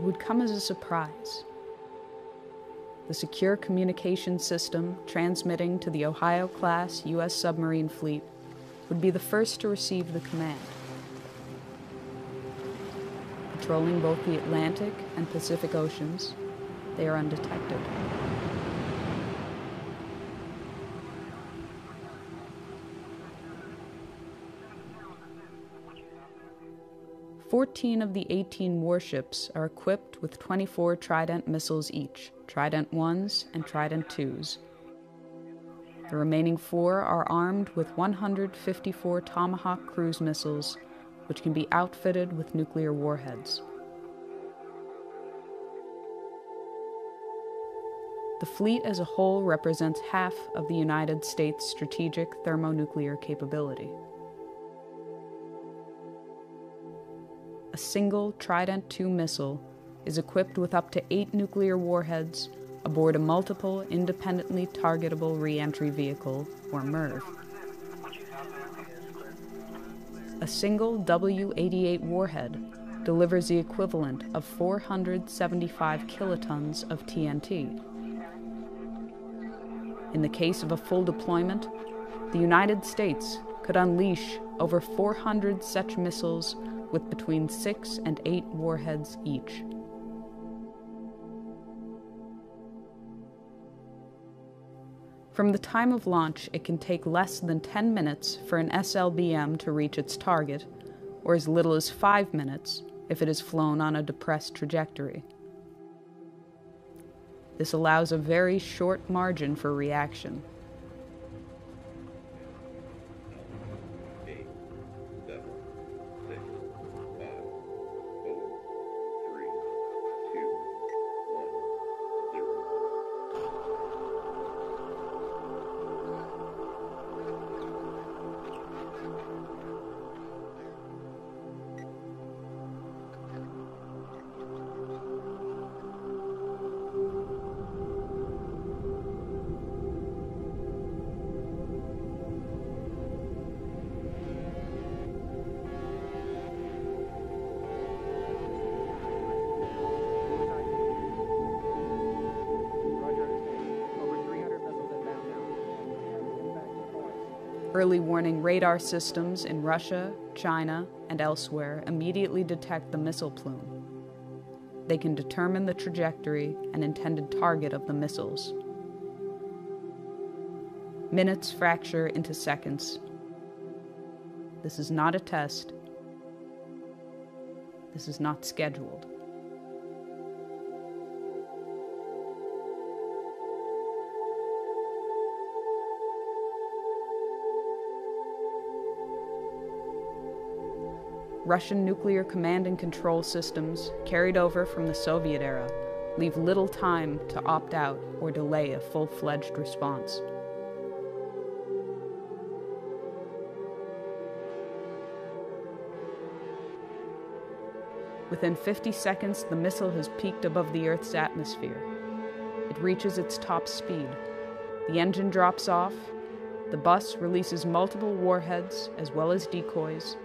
it would come as a surprise. The secure communication system transmitting to the Ohio-class U.S. submarine fleet would be the first to receive the command. Patrolling both the Atlantic and Pacific Oceans, they are undetected. Fourteen of the 18 warships are equipped with 24 Trident missiles each, Trident 1s and Trident 2s. The remaining 4 are armed with 154 Tomahawk cruise missiles, which can be outfitted with nuclear warheads. The fleet as a whole represents half of the United States' strategic thermonuclear capability. A single Trident II missile is equipped with up to 8 nuclear warheads aboard a multiple independently targetable re-entry vehicle, or MIRV. A single W-88 warhead delivers the equivalent of 475 kilotons of TNT. In the case of a full deployment, the United States could unleash over 400 such missiles with between 6 and 8 warheads each. From the time of launch, it can take less than 10 minutes for an SLBM to reach its target, or as little as 5 minutes if it is flown on a depressed trajectory. This allows a very short margin for reaction. Early warning radar systems in Russia, China, and elsewhere immediately detect the missile plume. They can determine the trajectory and intended target of the missiles. Minutes fracture into seconds. This is not a test. This is not scheduled. Russian nuclear command and control systems, carried over from the Soviet era, leave little time to opt out or delay a full-fledged response. Within 50 seconds, the missile has peaked above the Earth's atmosphere. It reaches its top speed. The engine drops off. The bus releases multiple warheads as well as decoys.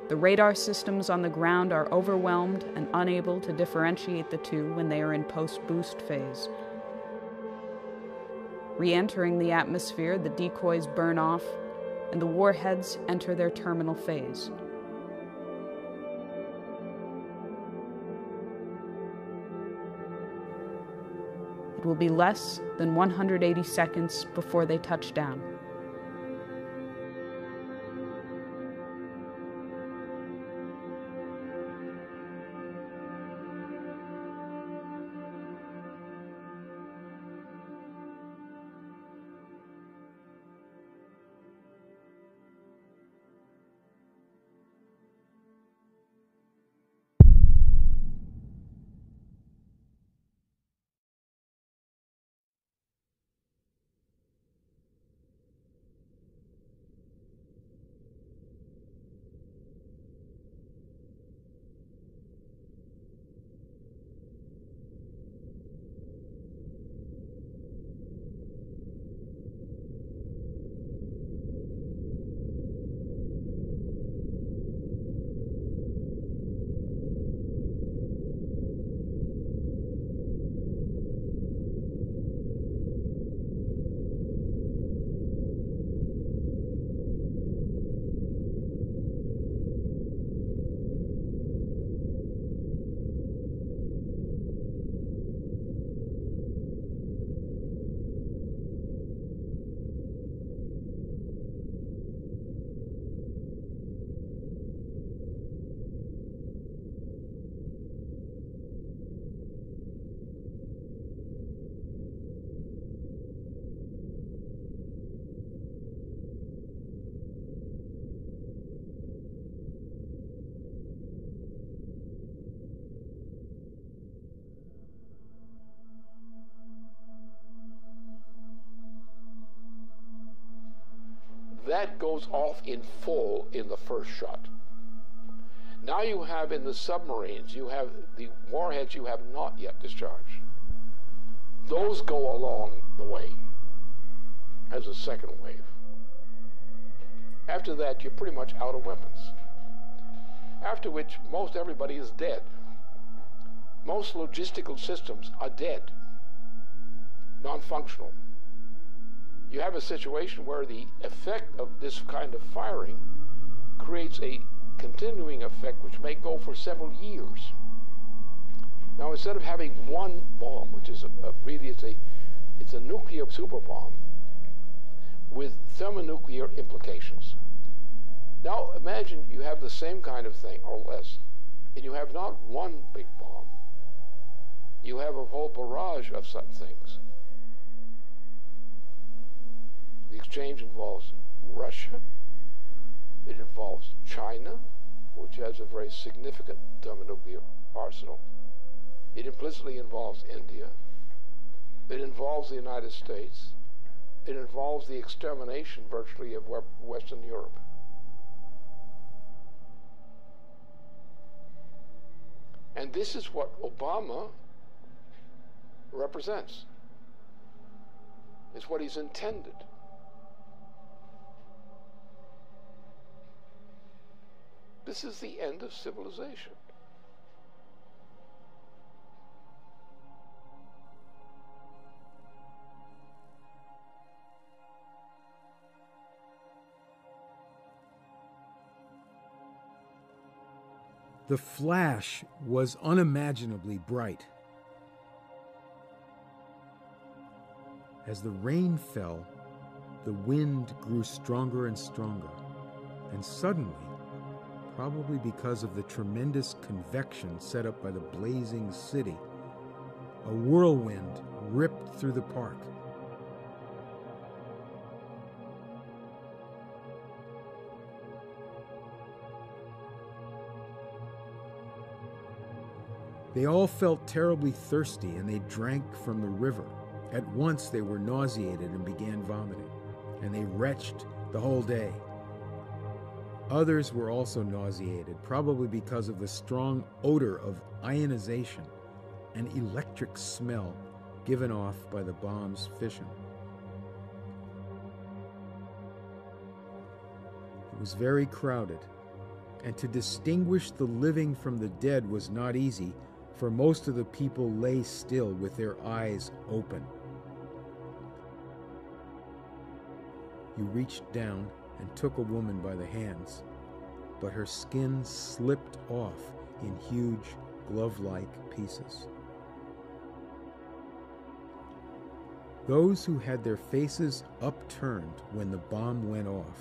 The radar systems on the ground are overwhelmed and unable to differentiate the two when they are in post-boost phase. Re-entering the atmosphere, the decoys burn off, and the warheads enter their terminal phase. It will be less than 180 seconds before they touch down. that goes off in full in the first shot. Now you have in the submarines, you have the warheads you have not yet discharged. Those go along the way as a second wave. After that, you're pretty much out of weapons. After which, most everybody is dead. Most logistical systems are dead, non-functional. You have a situation where the effect of this kind of firing creates a continuing effect which may go for several years. Now, instead of having one bomb, which is really it's a nuclear super bomb with thermonuclear implications. Now, imagine you have the same kind of thing or less, and you have not one big bomb. You have a whole barrage of such things. The exchange involves Russia. It involves China, which has a very significant thermonuclear arsenal. It implicitly involves India. It involves the United States. It involves the extermination virtually of Western Europe. And this is what Obama represents. It's what he's intended. This is the end of civilization. The flash was unimaginably bright. As the rain fell, the wind grew stronger and stronger, and suddenly, probably because of the tremendous convection set up by the blazing city, a whirlwind ripped through the park. They all felt terribly thirsty, and they drank from the river. At once they were nauseated and began vomiting, and they retched the whole day. Others were also nauseated, probably because of the strong odor of ionization and electric smell given off by the bomb's fission. It was very crowded, and to distinguish the living from the dead was not easy, for most of the people lay still with their eyes open. You reached down and took a woman by the hands, but her skin slipped off in huge glove-like pieces. Those who had their faces upturned when the bomb went off,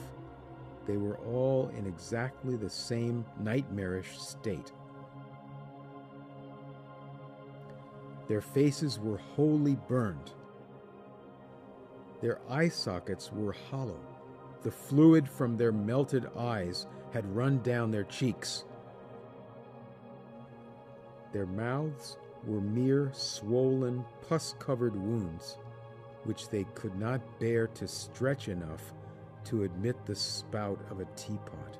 they were all in exactly the same nightmarish state. Their faces were wholly burned. Their eye sockets were hollow. The fluid from their melted eyes had run down their cheeks. Their mouths were mere swollen, pus-covered wounds, which they could not bear to stretch enough to admit the spout of a teapot.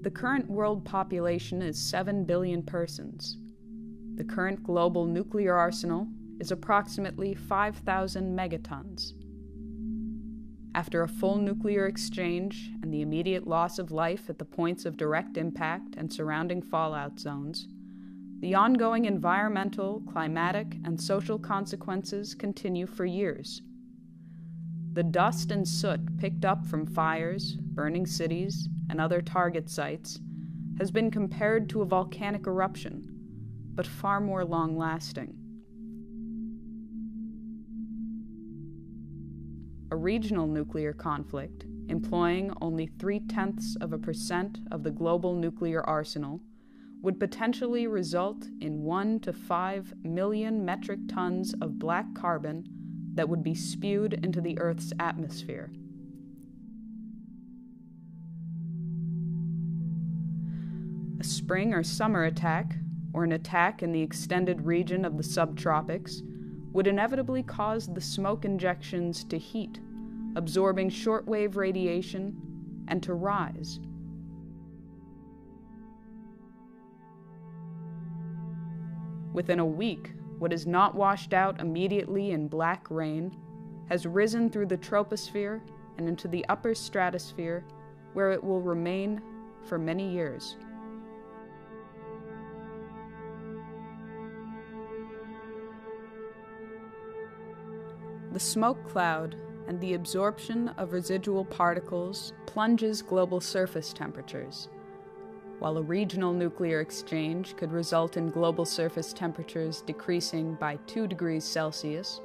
The current world population is 7 billion persons. The current global nuclear arsenal is approximately 5,000 megatons. After a full nuclear exchange and the immediate loss of life at the points of direct impact and surrounding fallout zones, the ongoing environmental, climatic, and social consequences continue for years. The dust and soot picked up from fires, burning cities, and other target sites has been compared to a volcanic eruption, but far more long-lasting. A regional nuclear conflict, employing only 0.3% of the global nuclear arsenal, would potentially result in 1 to 5 million metric tons of black carbon that would be spewed into the Earth's atmosphere. A spring or summer attack, or an attack in the extended region of the subtropics, would inevitably cause the smoke injections to heat, absorbing shortwave radiation, and to rise. Within a week, what is not washed out immediately in black rain has risen through the troposphere and into the upper stratosphere, where it will remain for many years. The smoke cloud and the absorption of residual particles plunges global surface temperatures. While a regional nuclear exchange could result in global surface temperatures decreasing by 2 degrees Celsius,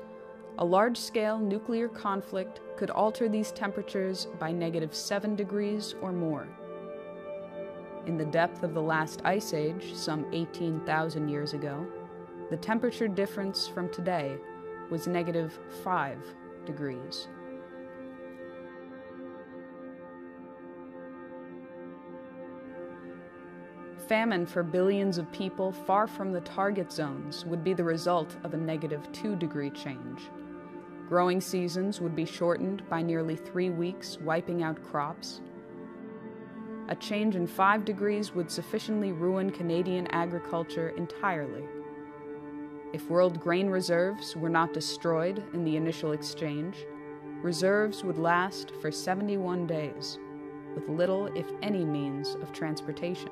a large-scale nuclear conflict could alter these temperatures by -7 degrees or more. In the depth of the last ice age, some 18,000 years ago, the temperature difference from today was -5 degrees. Famine for billions of people far from the target zones would be the result of a -2 degree change. Growing seasons would be shortened by nearly 3 weeks, wiping out crops. A change in 5 degrees would sufficiently ruin Canadian agriculture entirely. If world grain reserves were not destroyed in the initial exchange, reserves would last for 71 days, with little, if any, means of transportation.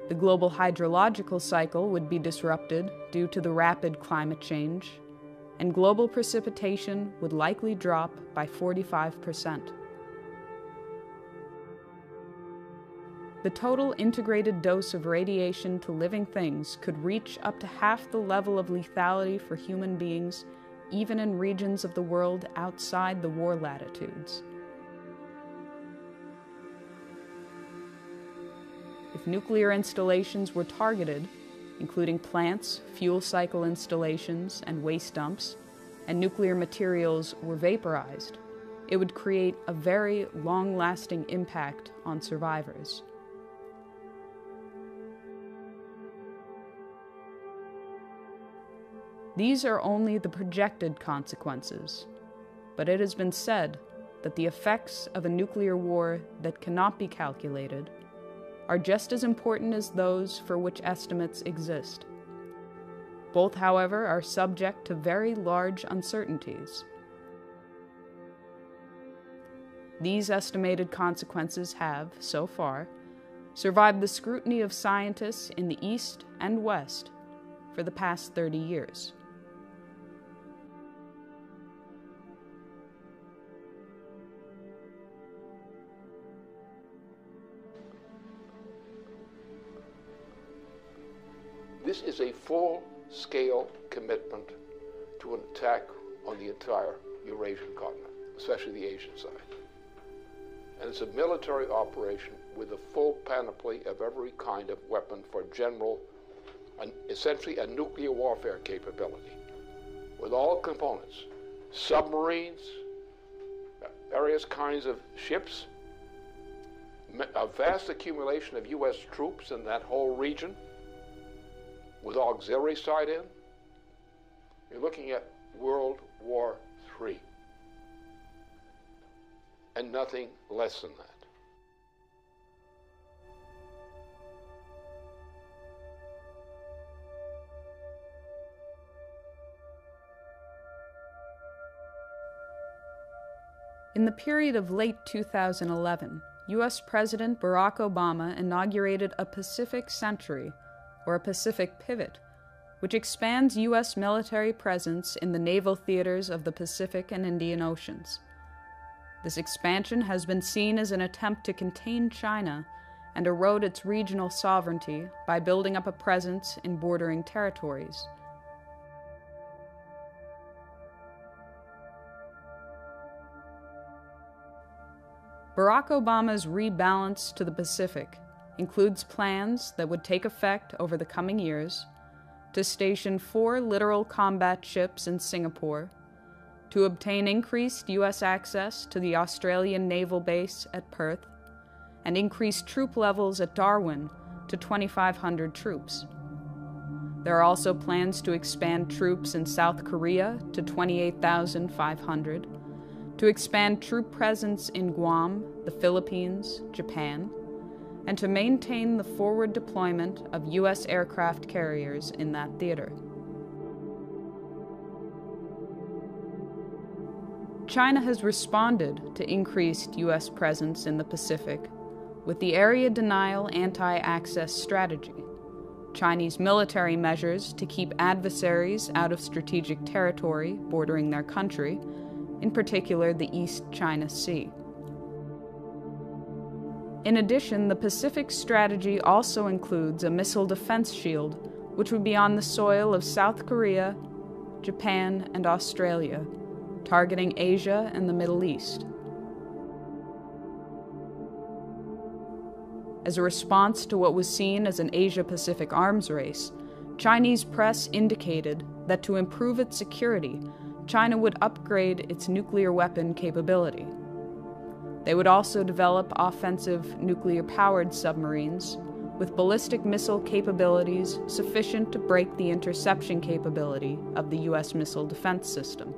The global hydrological cycle would be disrupted due to the rapid climate change, and global precipitation would likely drop by 45%. The total integrated dose of radiation to living things could reach up to half the level of lethality for human beings, even in regions of the world outside the war latitudes. If nuclear installations were targeted, including plants, fuel cycle installations, and waste dumps, and nuclear materials were vaporized, it would create a very long-lasting impact on survivors. These are only the projected consequences, but it has been said that the effects of a nuclear war that cannot be calculated are just as important as those for which estimates exist. Both, however, are subject to very large uncertainties. These estimated consequences have, so far, survived the scrutiny of scientists in the East and West for the past 30 years. This is a full-scale commitment to an attack on the entire Eurasian continent, especially the Asian side. And it's a military operation with a full panoply of every kind of weapon for general, essentially a nuclear warfare capability, with all components, submarines, various kinds of ships, a vast accumulation of U.S. troops in that whole region, with auxiliary side in. You're looking at World War III, and nothing less than that. the period of late 2011, U.S. President Barack Obama inaugurated a Pacific Century, or a Pacific Pivot, which expands U.S. military presence in the naval theaters of the Pacific and Indian Oceans. This expansion has been seen as an attempt to contain China and erode its regional sovereignty by building up a presence in bordering territories. Barack Obama's rebalance to the Pacific includes plans that would take effect over the coming years to station 4 littoral combat ships in Singapore, to obtain increased U.S. access to the Australian naval base at Perth, and increase troop levels at Darwin to 2,500 troops. There are also plans to expand troops in South Korea to 28,500, to expand troop presence in Guam, the Philippines, Japan, and to maintain the forward deployment of U.S. aircraft carriers in that theater. China has responded to increased U.S. presence in the Pacific with the Area Denial Anti-Access Strategy, Chinese military measures to keep adversaries out of strategic territory bordering their country, in particular the East China Sea. In addition, the Pacific Strategy also includes a missile defense shield, which would be on the soil of South Korea, Japan, and Australia, targeting Asia and the Middle East. As a response to what was seen as an Asia-Pacific arms race, Chinese press indicated that to improve its security, China would upgrade its nuclear weapon capability. They would also develop offensive nuclear-powered submarines with ballistic missile capabilities sufficient to break the interception capability of the U.S. missile defense system.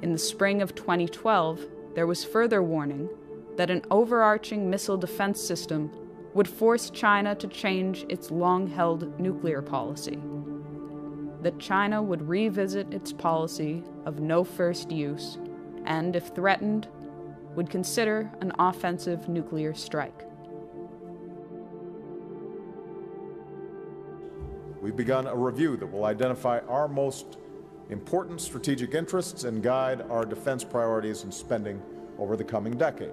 In the spring of 2012, there was further warning that an overarching missile defense system would force China to change its long-held nuclear policy, that China would revisit its policy of no first use and, if threatened, would consider an offensive nuclear strike. We've begun a review that will identify our most important strategic interests and guide our defense priorities and spending over the coming decade.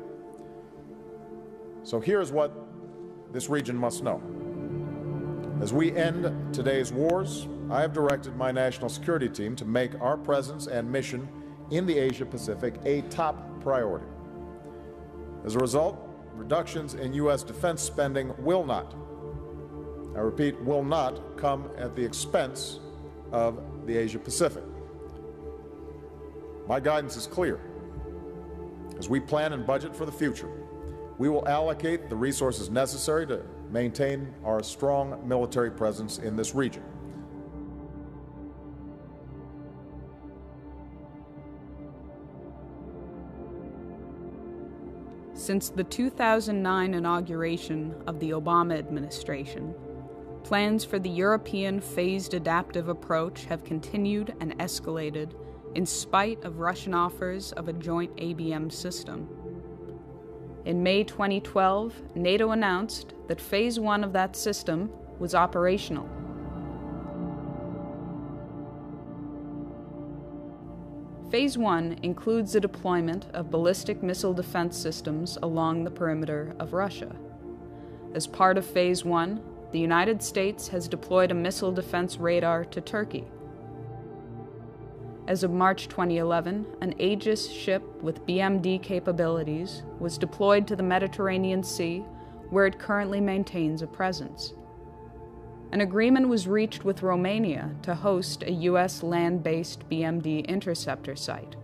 So here's what this region must know. As we end today's wars, I have directed my national security team to make our presence and mission in the Asia-Pacific a top priority. As a result, reductions in U.S. defense spending will not, I repeat, will not come at the expense of the Asia-Pacific. My guidance is clear. As we plan and budget for the future, we will allocate the resources necessary to maintain our strong military presence in this region. Since the 2009 inauguration of the Obama administration, plans for the European phased adaptive approach have continued and escalated in spite of Russian offers of a joint ABM system. In May 2012, NATO announced that Phase 1 of that system was operational. Phase 1 includes the deployment of ballistic missile defense systems along the perimeter of Russia. As part of Phase 1, the United States has deployed a missile defense radar to Turkey. As of March 2011, an Aegis ship with BMD capabilities was deployed to the Mediterranean Sea, where it currently maintains a presence. An agreement was reached with Romania to host a U.S. land-based BMD interceptor site.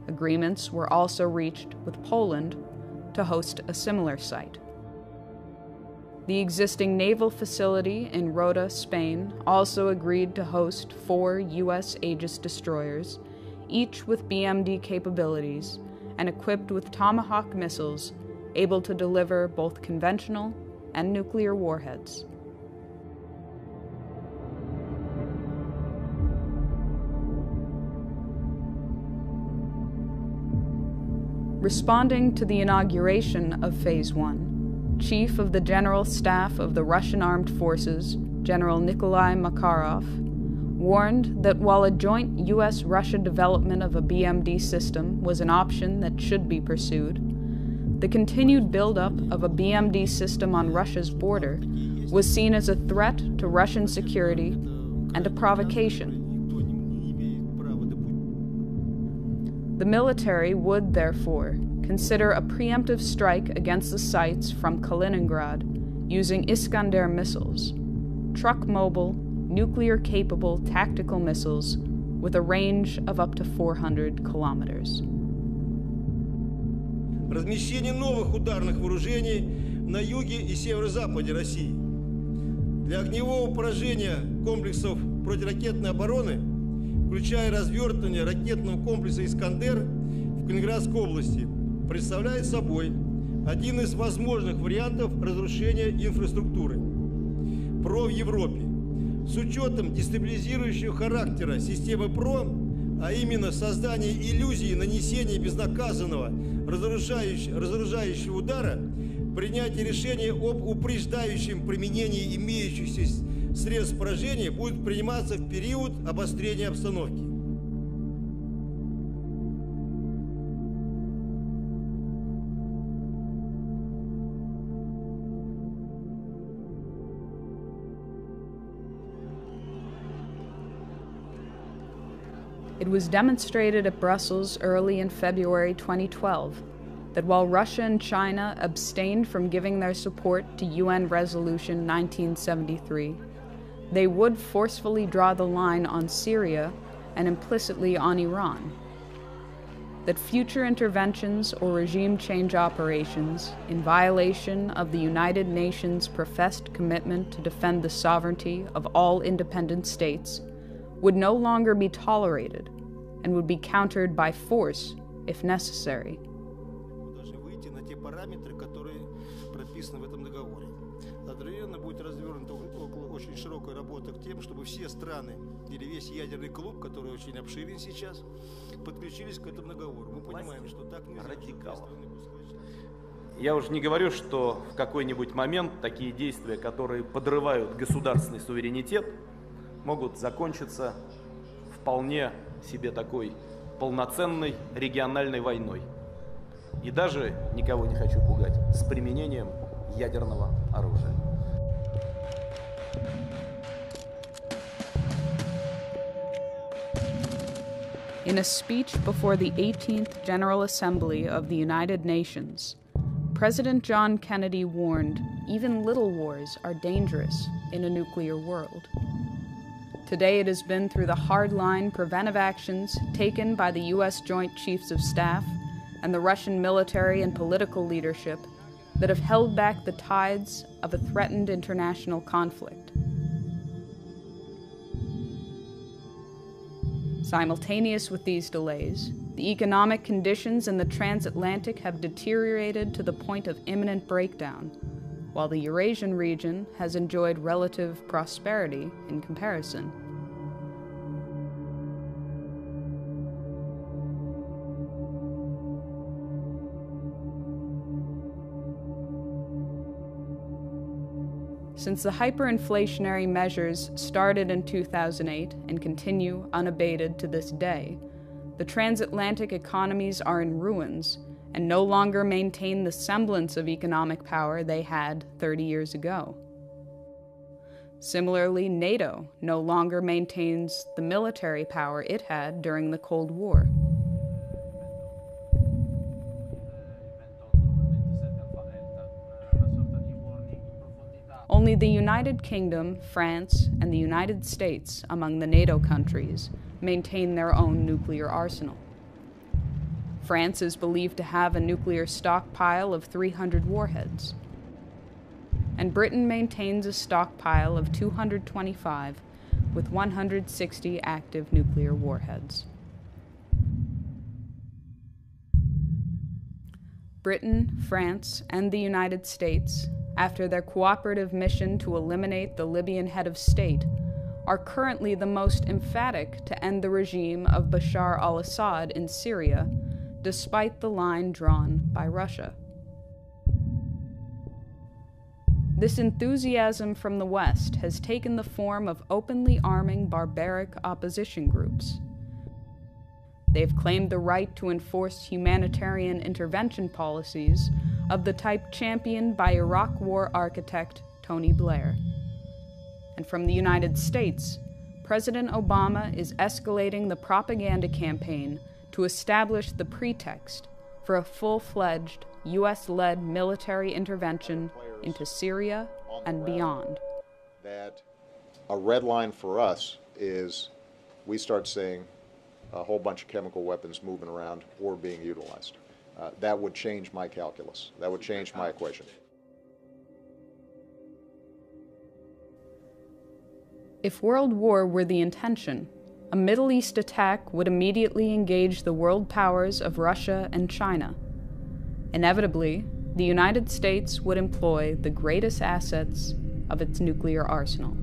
Agreements were also reached with Poland to host a similar site. The existing naval facility in Rota, Spain, also agreed to host 4 U.S. Aegis destroyers, each with BMD capabilities and equipped with Tomahawk missiles able to deliver both conventional and nuclear warheads. Responding to the inauguration of Phase 1, Chief of the General Staff of the Russian Armed Forces, General Nikolai Makarov, warned that while a joint U.S.-Russia development of a BMD system was an option that should be pursued, the continued buildup of a BMD system on Russia's border was seen as a threat to Russian security and a provocation. The military would, therefore, consider a preemptive strike against the sites from Kaliningrad using Iskander missiles, truck-mobile, nuclear-capable tactical missiles with a range of up to 400 kilometers. Размещение новых ударных вооружений на юге и северо-западе России. Для огневого поражения комплексов противоракетной обороны, включая развертывание ракетного комплекса «Искандер» в Калининградской области, представляет собой один из возможных вариантов разрушения инфраструктуры ПРО в Европе. С учетом дестабилизирующего характера системы ПРО, а именно создание иллюзии нанесения безнаказанного разоружающего удара, принятие решения об упреждающем применении имеющихся средств поражения будет приниматься в период обострения обстановки. It was demonstrated at Brussels early in February 2012 that while Russia and China abstained from giving their support to UN Resolution 1973, they would forcefully draw the line on Syria and implicitly on Iran. That future interventions or regime change operations in violation of the United Nations' professed commitment to defend the sovereignty of all independent states would no longer be tolerated and would be countered by force if necessary. Одновременно будет развернута очень широкая работа к тем, чтобы все страны или весь ядерный клуб, который очень обширен сейчас, подключились к этому договору. Мы понимаем, что так нельзя. Я уже не говорю, что в какой-нибудь момент такие действия, которые подрывают государственный суверенитет, могут закончиться вполне себе такой полноценной региональной войной. И даже, никого не хочу пугать, с применением ядерного оружия. In a speech before the 18th General Assembly of the United Nations, President John Kennedy warned even little wars are dangerous in a nuclear world. Today it has been through the hardline preventive actions taken by the U.S. Joint Chiefs of Staff and the Russian military and political leadership that have held back the tides of a threatened international conflict. Simultaneous with these delays, the economic conditions in the transatlantic have deteriorated to the point of imminent breakdown, while the Eurasian region has enjoyed relative prosperity in comparison. Since the hyperinflationary measures started in 2008 and continue unabated to this day, the transatlantic economies are in ruins and no longer maintain the semblance of economic power they had 30 years ago. Similarly, NATO no longer maintains the military power it had during the Cold War. Only the United Kingdom, France, and the United States, among the NATO countries, maintain their own nuclear arsenal. France is believed to have a nuclear stockpile of 300 warheads, and Britain maintains a stockpile of 225 with 160 active nuclear warheads. Britain, France, and the United States, after their cooperative mission to eliminate the Libyan head of state, are currently the most emphatic to end the regime of Bashar al-Assad in Syria, despite the line drawn by Russia. This enthusiasm from the West has taken the form of openly arming barbaric opposition groups. They've claimed the right to enforce humanitarian intervention policies of the type championed by Iraq War architect Tony Blair. And from the United States, President Obama is escalating the propaganda campaign to establish the pretext for a full-fledged U.S.-led military intervention into Syria and beyond. That a red line for us is we start seeing a whole bunch of chemical weapons moving around or being utilized. That would change my calculus. That would change my equation. If world war were the intention, a Middle East attack would immediately engage the world powers of Russia and China. Inevitably, the United States would employ the greatest assets of its nuclear arsenal.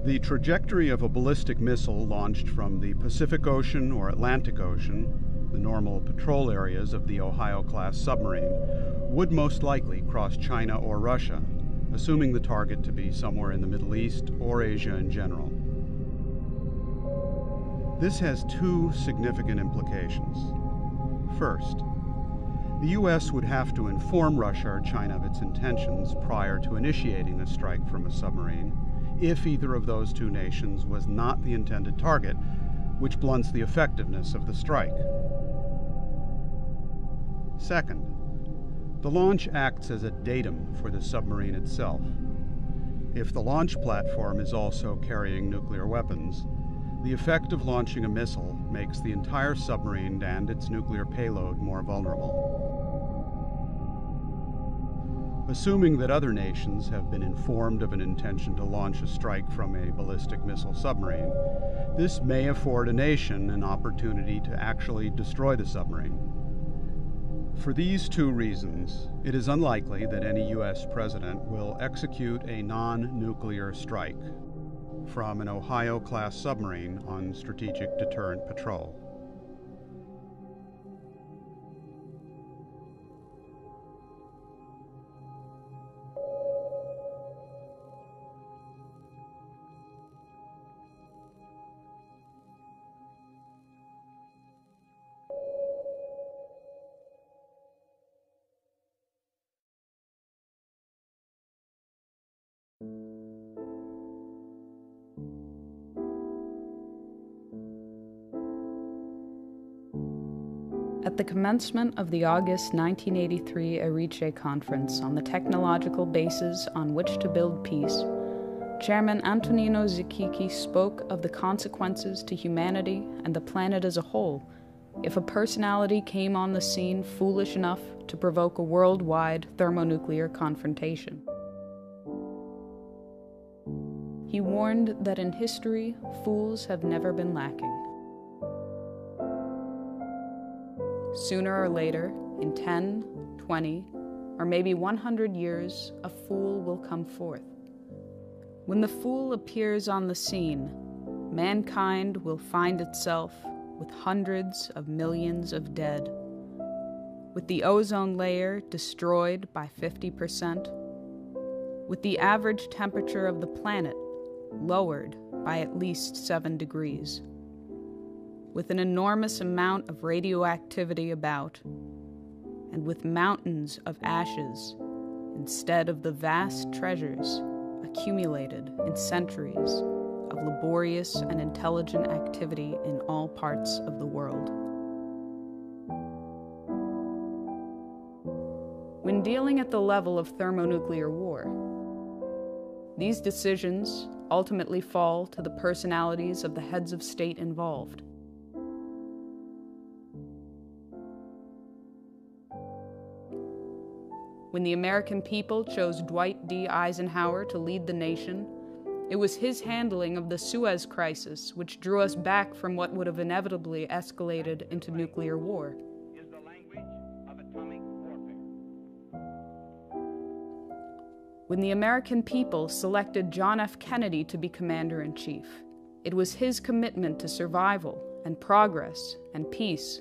The trajectory of a ballistic missile launched from the Pacific Ocean or Atlantic Ocean, the normal patrol areas of the Ohio-class submarine, would most likely cross China or Russia, assuming the target to be somewhere in the Middle East or Asia in general. This has two significant implications. First, the U.S. would have to inform Russia or China of its intentions prior to initiating a strike from a submarine, if either of those two nations was not the intended target, which blunts the effectiveness of the strike. Second, the launch acts as a datum for the submarine itself. If the launch platform is also carrying nuclear weapons, the effect of launching a missile makes the entire submarine and its nuclear payload more vulnerable. Assuming that other nations have been informed of an intention to launch a strike from a ballistic missile submarine, this may afford a nation an opportunity to actually destroy the submarine. For these two reasons, it is unlikely that any U.S. president will execute a non-nuclear strike from an Ohio-class submarine on strategic deterrent patrol. At the commencement of the August 1983 Erice Conference on the technological basis on which to build peace, Chairman Antonino Zikiki spoke of the consequences to humanity and the planet as a whole if a personality came on the scene foolish enough to provoke a worldwide thermonuclear confrontation. He warned that in history, fools have never been lacking. Sooner or later, in 10, 20, or maybe 100 years, a fool will come forth. When the fool appears on the scene, mankind will find itself with hundreds of millions of dead, with the ozone layer destroyed by 50%, with the average temperature of the planet lowered by at least 7 degrees. With an enormous amount of radioactivity about, and with mountains of ashes instead of the vast treasures accumulated in centuries of laborious and intelligent activity in all parts of the world. When dealing at the level of thermonuclear war, these decisions ultimately fall to the personalities of the heads of state involved. When the American people chose Dwight D. Eisenhower to lead the nation, it was his handling of the Suez Crisis which drew us back from what would have inevitably escalated into nuclear war. Is the language of atomic warfare. When the American people selected John F. Kennedy to be commander-in-chief, it was his commitment to survival and progress and peace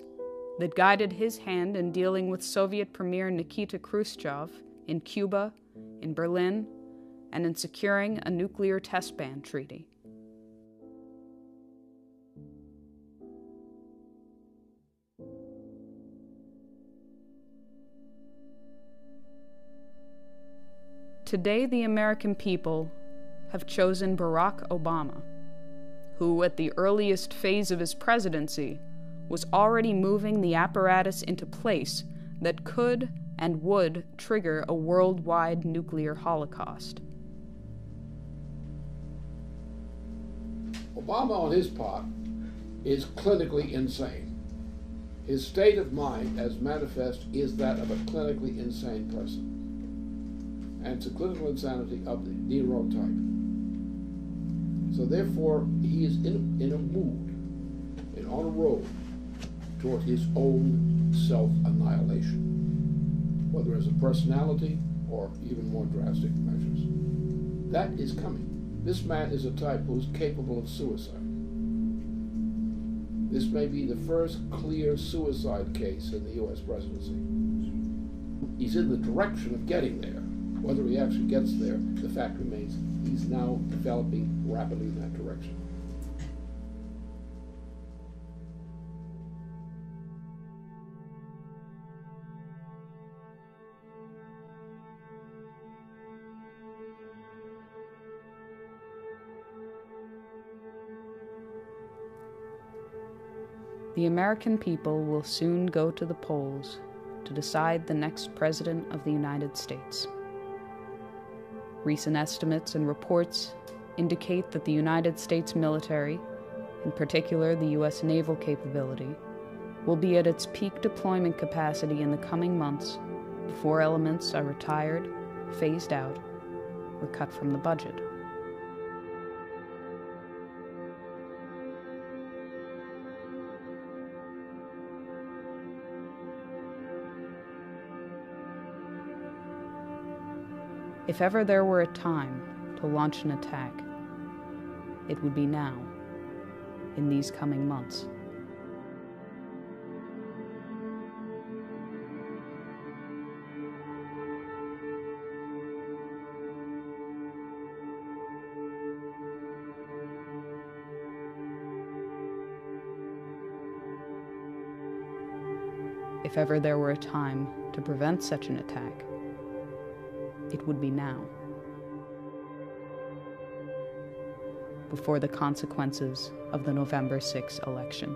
that guided his hand in dealing with Soviet Premier Nikita Khrushchev in Cuba, in Berlin, and in securing a nuclear test ban treaty. Today, the American people have chosen Barack Obama, who, at the earliest phase of his presidency, was already moving the apparatus into place that could and would trigger a worldwide nuclear holocaust. Obama, on his part, is clinically insane. His state of mind, as manifest, is that of a clinically insane person. And it's a clinical insanity of the Nero type. So therefore, he is in a mood and on a road toward his own self-annihilation, whether as a personality or even more drastic measures. That is coming. This man is a type who's capable of suicide. This may be the first clear suicide case in the U.S. presidency. He's in the direction of getting there. Whether he actually gets there, the fact remains he's now developing rapidly in that direction. The American people will soon go to the polls to decide the next President of the United States. Recent estimates and reports indicate that the United States military, in particular the U.S. naval capability, will be at its peak deployment capacity in the coming months before elements are retired, phased out, or cut from the budget. If ever there were a time to launch an attack, it would be now, in these coming months. If ever there were a time to prevent such an attack, it would be now, before the consequences of the November 6 election.